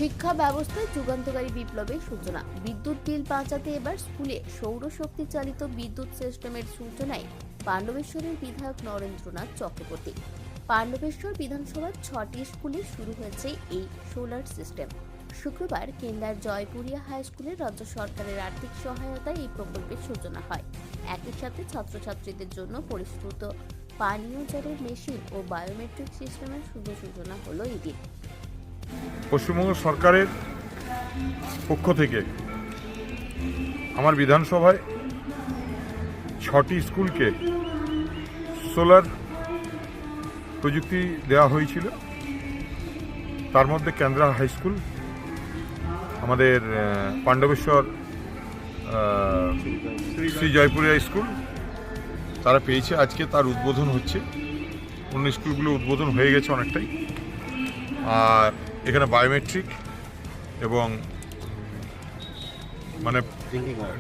শিক্ষা ব্যবস্থায় যুগান্তকারী বিপ্লবের সূচনা। বিদ্যুৎ বিল বাঁচাতে এবার স্কুলে সৌরশক্তি চালিত বিদ্যুৎ সিস্টেমের সূচনায় পাণ্ডবেশ্বরের বিধায়ক নরেন্দ্রনাথ চক্রবর্তী। পাণ্ডবেশ্বর বিধানসভার 6টি স্কুলে শুরু হয়েছে এই সোলার সিস্টেম। শুক্রবার কেন্দ্রার জয়পুরিয়া হাই স্কুলে রাজ্য সরকারের আর্থিক সহায়তায় এই প্রকল্পের সূচনা হয়। একই সাথে ছাত্রছাত্রীদের জন্য পরিশ্রুত পানীয় জলের মেশিন ও বায়োমেট্রিক সিস্টেমের শুভ সূচনা হলো এদিন। পশ্চিমবঙ্গ সরকারের পক্ষ থেকে আমার বিধানসভায় 6টি স্কুলকে সোলার প্রযুক্তি দেওয়া হয়েছিল। তার মধ্যে কেন্দ্রা হাই স্কুল, আমাদের পাণ্ডবেশ্বর শ্রী জয়পুরিয়া স্কুল তারা পেয়েছে। আজকে তার উদ্বোধন হচ্ছে। অন্য স্কুলগুলো উদ্বোধন হয়ে গেছে অনেকটাই। আর এখানে বায়োমেট্রিক এবং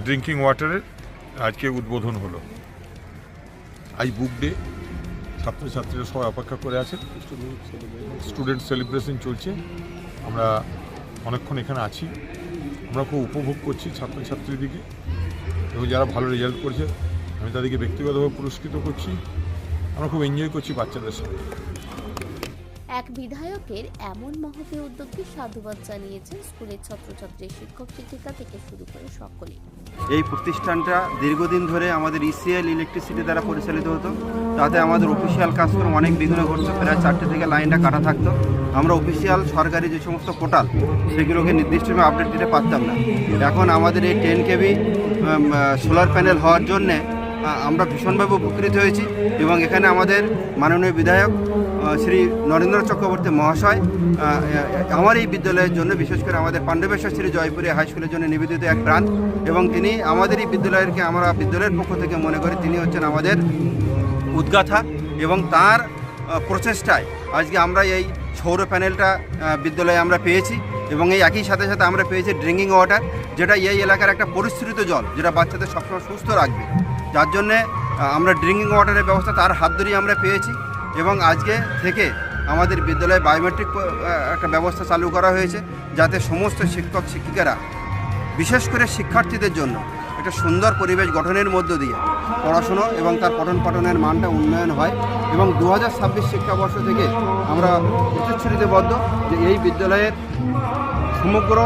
ড্রিঙ্কিং ওয়াটারের আজকে উদ্বোধন হলো। আজ বুক ডে, ছাত্রছাত্রীরা সবাই অপেক্ষা করে আছে। স্টুডেন্ট সেলিব্রেশন চলছে। আমরা অনেকক্ষণ এখানে আছি। আমরা খুব উপভোগ করছি ছাত্রছাত্রীদিকে, এবং যারা ভালো রেজাল্ট করছে আমি তাদেরকে ব্যক্তিগতভাবে পুরস্কৃত করছি। আমরা খুব এনজয় করছি বাচ্চাদের সঙ্গে। এক বিধায়কের এমন মহতী উদ্যোগকে সাধুবাদ জানিয়েছেন স্কুলের ছাত্রছাত্রী, শিক্ষক শিক্ষিকা থেকে শুরু করে সকলে। এই প্রতিষ্ঠানটা দীর্ঘদিন ধরে আমাদের ইসিএল ইলেকট্রিসিটি দ্বারা পরিচালিত হতো। তাতে আমাদের অফিসিয়াল কাজকর্ম অনেক বিঘ্ন ঘটতো। প্রায় 4টে থেকে লাইনটা কাটা থাকতো। আমরা অফিসিয়াল সরকারি যে সমস্ত পোর্টাল সেগুলোকে নির্দিষ্টভাবে আপডেট দিতে পারতাম না। এখন আমাদের এই 10 kV সোলার প্যানেল হওয়ার জন্যে আমরা ভীষণভাবে উপকৃত হয়েছি। এবং এখানে আমাদের মাননীয় বিধায়ক শ্রী নরেন্দ্র চক্রবর্তী মহাশয় আমার এই বিদ্যালয়ের জন্য, বিশেষ করে আমাদের পাণ্ডবেশ্বর শ্রী জয়পুরিয়া হাই স্কুলের জন্য নিবেদিত এক প্রাণ। এবং তিনি আমাদের এই বিদ্যালয়কে আমরা বিদ্যালয়ের পক্ষ থেকে মনে করি তিনি হচ্ছেন আমাদের উদ্গাথা। এবং তার প্রচেষ্টায় আজকে আমরা এই সৌর প্যানেলটা বিদ্যালয়ে আমরা পেয়েছি। এবং এই একই সাথে সাথে আমরা পেয়েছি ড্রিঙ্কিং ওয়াটার, যেটা এই এলাকার একটা পরিশ্রুত জল, যেটা বাচ্চাদের সবসময় সুস্থ রাখবে। যার জন্যে আমরা ড্রিঙ্কিং ওয়াটারের ব্যবস্থা তার হাত ধরেই আমরা পেয়েছি। এবং আজকে থেকে আমাদের বিদ্যালয়ে বায়োমেট্রিক একটা ব্যবস্থা চালু করা হয়েছে, যাতে সমস্ত শিক্ষক শিক্ষিকারা, বিশেষ করে শিক্ষার্থীদের জন্য একটা সুন্দর পরিবেশ গঠনের মধ্য দিয়ে পড়াশুনো এবং তার পঠন পাঠনের মানটা উন্নয়ন হয়। এবং 2026 শিক্ষাবর্ষ থেকে আমরা প্রতিশ্রুতিবদ্ধ যে এই বিদ্যালয়ের সমগ্র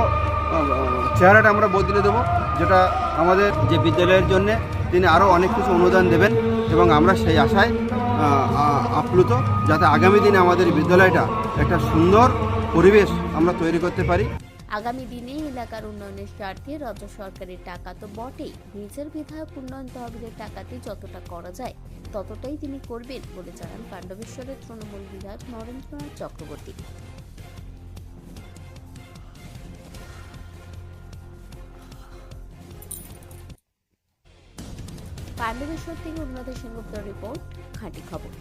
চেহারাটা আমরা বদলে দেবো, যেটা আমাদের যে বিদ্যালয়ের জন্যে তিনি আরও অনেক কিছু অনুদান দেবেন। এবং আমরা সেই আশায় আপ্লুত, যাতে আগামী দিনে আমাদের বিদ্যালয়টা একটা সুন্দর পরিবেশ আমরা তৈরি করতে পারি। আগামী দিনে এলাকার উন্নয়নের স্বার্থে রাজ্য সরকারের টাকা তো বটেই, নিজের বিধায়ক উন্নয়ন তহবিলের টাকাতে যতটা করা যায় ততটাই তিনি করবেন বলে জানান পাণ্ডবেশ্বরের তৃণমূল বিধায়ক নরেন্দ্রনাথ চক্রবর্তী। পাণ্ডবেশ্বর থেকে অনুরাধা সেনগুপ্তের রিপোর্ট, খাঁটি খবর।